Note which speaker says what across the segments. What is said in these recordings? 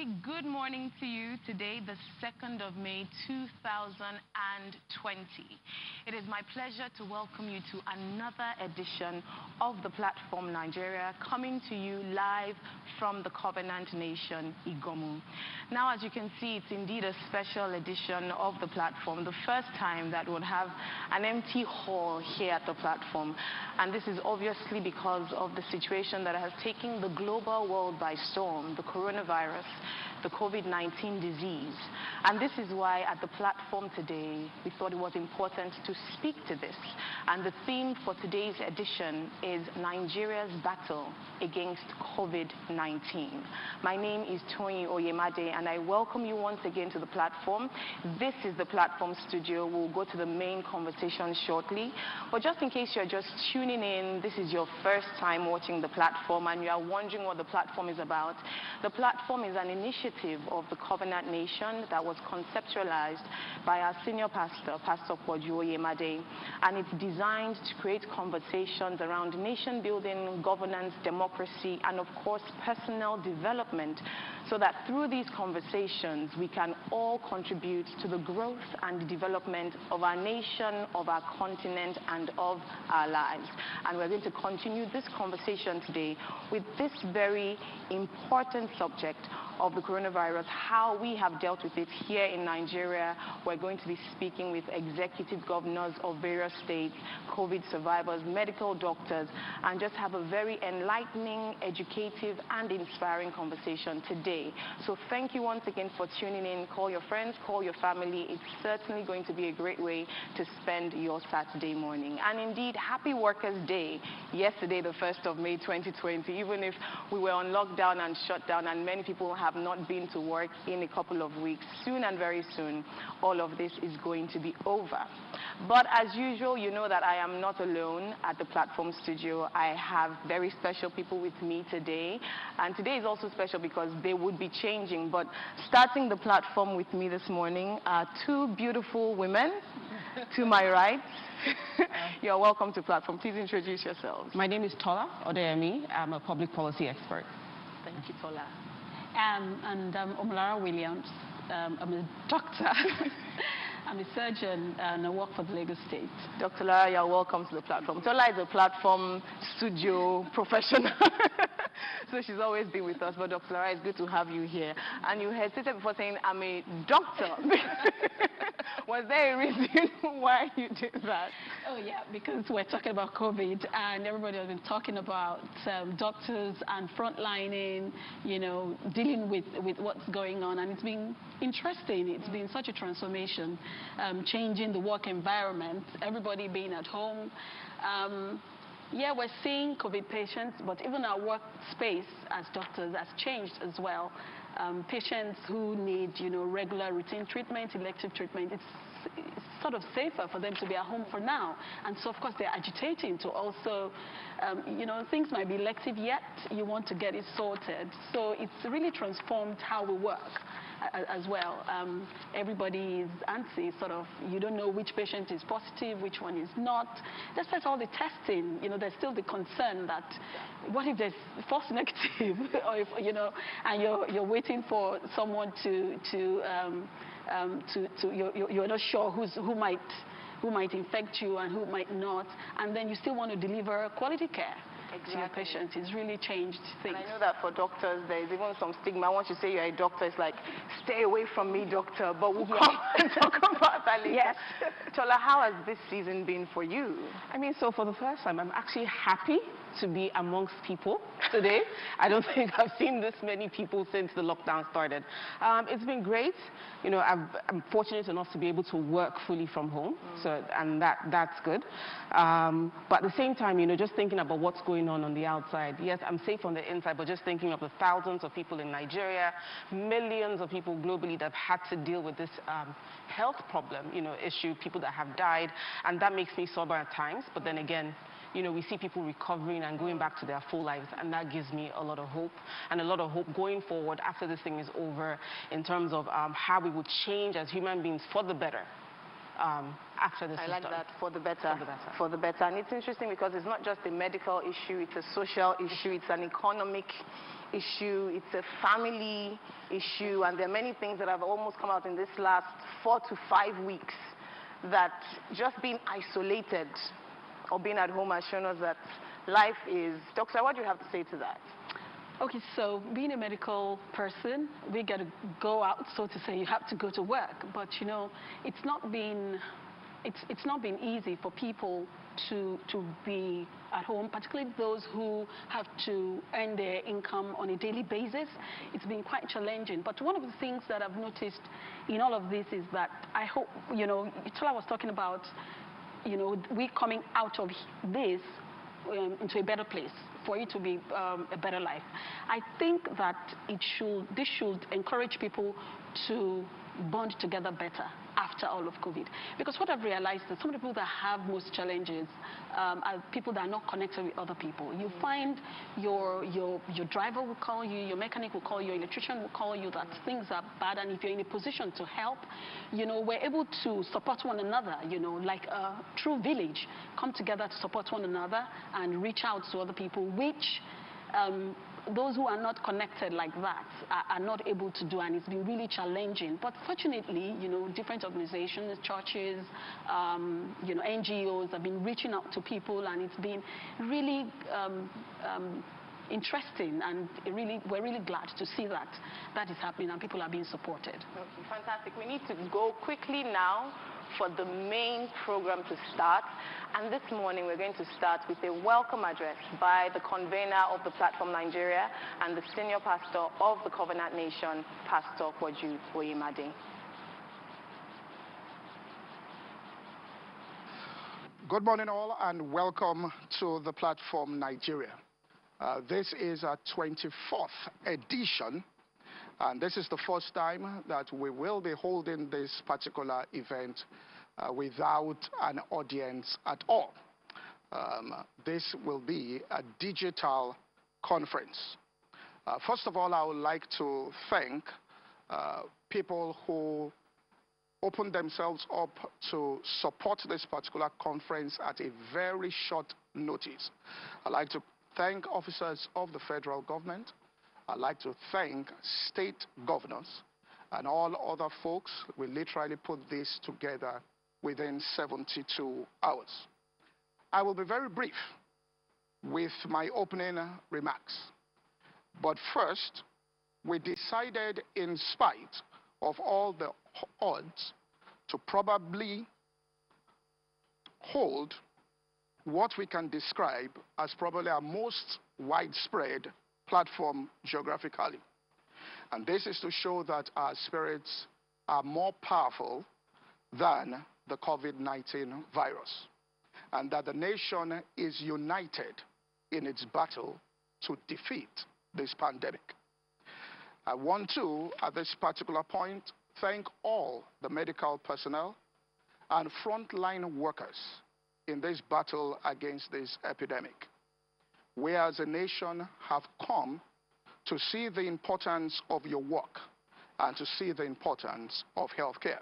Speaker 1: very good morning to you today, the 2nd of May, 2020. It is my pleasure to welcome you to another edition of the Platform Nigeria, coming to you live from the Covenant Nation, Igomu. Now, as you can see, it's indeed a special edition of the platform, the first time that we'll have an empty hall here at the platform. And this is obviously because of the situation that has taken the global world by storm, the coronavirus, the COVID-19 disease. And this is why at the platform today, we thought it was important to speak to this. And the theme for today's edition is Nigeria's battle against COVID-19. My name is Oyemade, and I welcome you once again to the platform. This is the platform studio. We'll go to the main conversation shortly. But just in case you're just tuning in, this is your first time watching the platform and you are wondering what the platform is about. The platform is an initiative of the Covenant Nation that was conceptualized by our senior pastor, Pastor Oyemade, and it's designed to create conversations around nation building, governance, democracy, and of course personal development, so that through these conversations we can all contribute to the growth and development of our nation, of our continent, and of our lives. And we're going to continue this conversation today with this very important subject of the coronavirus, how we have dealt with it here in Nigeria. We're going to be speaking with executive governors of various states, COVID survivors, medical doctors, and just have a very enlightening, educative, and inspiring conversation today. So thank you once again for tuning in. Call your friends, call your family. It's certainly going to be a great way to spend your Saturday morning. And indeed, happy Workers' Day yesterday, the 1st of May 2020, even if we were on lockdown and shut down and many people have not been to work in a couple of weeks. Soon and very soon, all of this is going to be over. But as usual, you know that I am not alone at the platform studio. I have very special people with me today. And today is also special because they would be changing. But starting the platform with me this morning are two beautiful women to my right. You're welcome to platform. Please introduce yourselves.
Speaker 2: My name is Tola Odeyemi. I'm a public policy expert.
Speaker 1: Thank you, Tola.
Speaker 3: And I'm Omolara Williams. I'm a doctor. I'm a surgeon and I work for the Lagos State.
Speaker 1: Dr. Lara, you're welcome to the platform. Tola is a platform studio professional. So she's always been with us, but Dr. Lara, it's good to have you here. And you hesitated before saying, I'm a doctor. Was there a reason why you did that?
Speaker 3: Oh, yeah, because we're talking about COVID and everybody has been talking about doctors and frontlining, you know, dealing with what's going on. And it's been interesting. It's been such a transformation, changing the work environment, everybody being at home. Yeah, we're seeing COVID patients, but even our workspace as doctors has changed as well. Patients who need, you know, regular routine treatment, elective treatment, it's sort of safer for them to be at home for now. And so, of course, they're agitating to also, you know, things might be elective yet, you want to get it sorted. So it's really transformed how we work as well. Everybody is antsy, sort of, you don't know which patient is positive, which one is not. Despite all the testing, you know, there's still the concern that what if there's false negative, or if, you know, and you're waiting for someone you're not sure who might infect you and who might not, and then you still want to deliver quality care. Exactly. To your patients. It's really changed things.
Speaker 1: And I know that for doctors, there is even some stigma. Once you say you're a doctor, it's like, stay away from me, doctor. But we'll come and talk about that later.
Speaker 3: Yes.
Speaker 1: Tola, how has this season been for you?
Speaker 2: I mean, so for the first time, I'm actually happy to be amongst people today. I don't think I've seen this many people since the lockdown started. It's been great. You know, I'm fortunate enough to be able to work fully from home, and that's good. But at the same time, you know, just thinking about what's going on the outside. Yes, I'm safe on the inside, but just thinking of the thousands of people in Nigeria, millions of people globally that have had to deal with this health problem, you know, issue, people that have died, and that makes me sober at times. But then again, you know, we see people recovering and going back to their full lives, and that gives me a lot of hope, and a lot of hope going forward after this thing is over in terms of how we would change as human beings for the better. after this
Speaker 1: I
Speaker 2: is
Speaker 1: like
Speaker 2: done.
Speaker 1: that, for the better.
Speaker 2: For the better.
Speaker 1: For the better. And it's interesting because it's not just a medical issue, it's a social issue, it's an economic issue, it's a family issue, and there are many things that have almost come out in this last 4 to 5 weeks that just being isolated or being at home has shown us that life is... Doctor, what do you have to say to that?
Speaker 3: Okay, so being a medical person, we got to go out, so to say. You have to go to work, but you know, it's not been easy for people to be at home, particularly those who have to earn their income on a daily basis. It's been quite challenging. But one of the things that I've noticed in all of this is that I hope, you know, Tola was talking about, you know, we coming out of this into a better place, for it to be a better life. I think that this should encourage people to bond together better after all of COVID. Because what I've realized is some of the people that have most challenges are people that are not connected with other people. You find your driver will call you, your mechanic will call you, your electrician will call you that things are bad, and if you're in a position to help, you know, we're able to support one another, you know, like a true village, come together to support one another and reach out to other people, which those who are not connected like that are not able to do, and it's been really challenging. But fortunately, you know, different organizations, churches, you know, NGOs have been reaching out to people, and it's been really interesting, and we're really glad to see that is happening and people are being supported.
Speaker 1: Okay, fantastic. We need to go quickly now for the main program to start. And this morning we're going to start with a welcome address by the convener of the Platform Nigeria and the senior pastor of the Covenant Nation, Pastor Oyemade.
Speaker 4: Good morning all, and welcome to the Platform Nigeria. This is our 24th edition, and this is the first time that we will be holding this particular event without an audience at all. This will be a digital conference. First of all, I would like to thank people who opened themselves up to support this particular conference at a very short notice. I'd like to thank officers of the federal government. I'd like to thank state governors and all other folks. We literally put this together within 72 hours. I will be very brief with my opening remarks. But first, we decided, in spite of all the odds, to probably hold what we can describe as probably our most widespread platform geographically. And this is to show that our spirits are more powerful than the COVID-19 virus, and that the nation is united in its battle to defeat this pandemic. I want to, at this particular point, thank all the medical personnel and frontline workers in this battle against this epidemic. We as a nation have come to see the importance of your work and to see the importance of healthcare.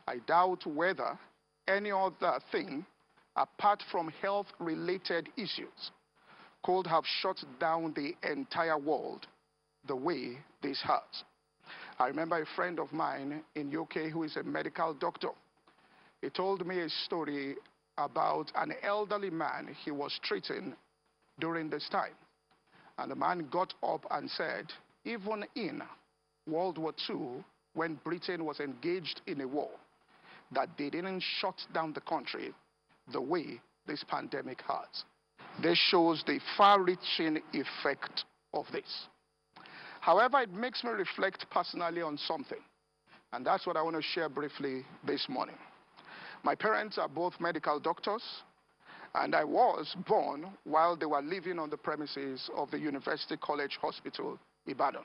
Speaker 4: I doubt whether any other thing apart from health-related issues could have shut down the entire world the way this has. I remember a friend of mine in UK who is a medical doctor. He told me a story about an elderly man he was treating during this time. And the man got up and said, even in World War II, when Britain was engaged in a war, that they didn't shut down the country the way this pandemic has. This shows the far-reaching effect of this. However, it makes me reflect personally on something, and that's what I want to share briefly this morning. My parents are both medical doctors, and I was born while they were living on the premises of the University College Hospital, Ibadan.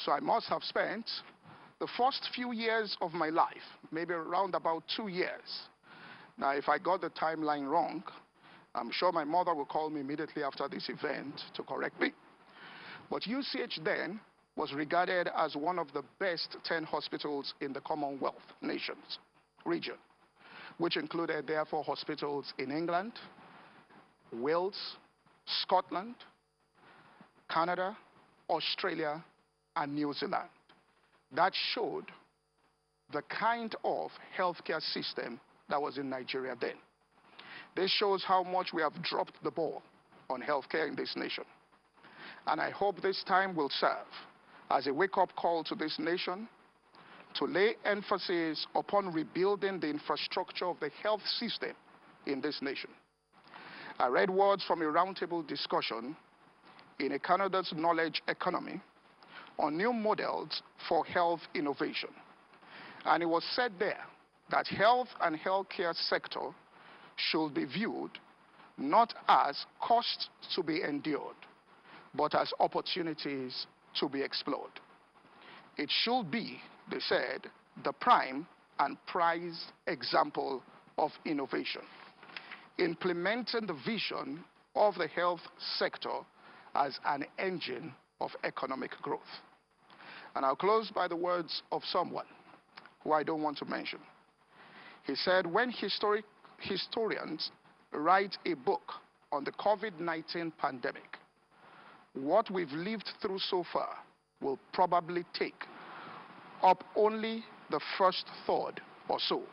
Speaker 4: So I must have spent the first few years of my life, maybe around about 2 years. Now, if I got the timeline wrong, I'm sure my mother will call me immediately after this event to correct me. But UCH then was regarded as one of the best 10 hospitals in the Commonwealth nations, region, which included therefore hospitals in England, Wales, Scotland, Canada, Australia, and New Zealand. That showed the kind of healthcare system that was in Nigeria then. This shows how much we have dropped the ball on healthcare in this nation. And I hope this time will serve as a wake-up call to this nation to lay emphasis upon rebuilding the infrastructure of the health system in this nation. I read words from a roundtable discussion in a Canada's knowledge economy on new models for health innovation. And it was said there that health and healthcare sector should be viewed not as costs to be endured, but as opportunities to be explored. It should be, they said, the prime and prized example of innovation, implementing the vision of the health sector as an engine of economic growth. And I'll close by the words of someone who I don't want to mention. He said, when historians write a book on the COVID-19 pandemic, what we've lived through so far will probably take up only the first third or so.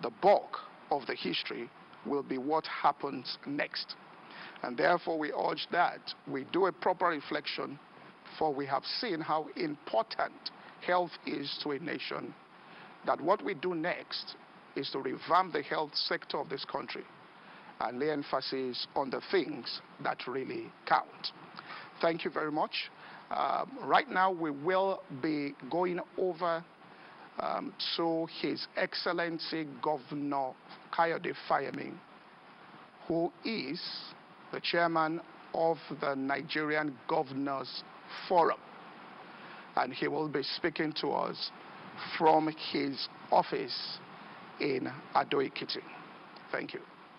Speaker 4: The bulk of the history will be what happens next. And therefore we urge that we do a proper reflection, for we have seen how important health is to a nation, that what we do next is to revamp the health sector of this country and lay emphasis on the things that really count. Thank you very much. Right now we will be going over to His Excellency Governor Kayode Fayemi, who is the chairman of the Nigerian Governors Forum. And he will be speaking to us from his office in Ado Ekiti. Thank you.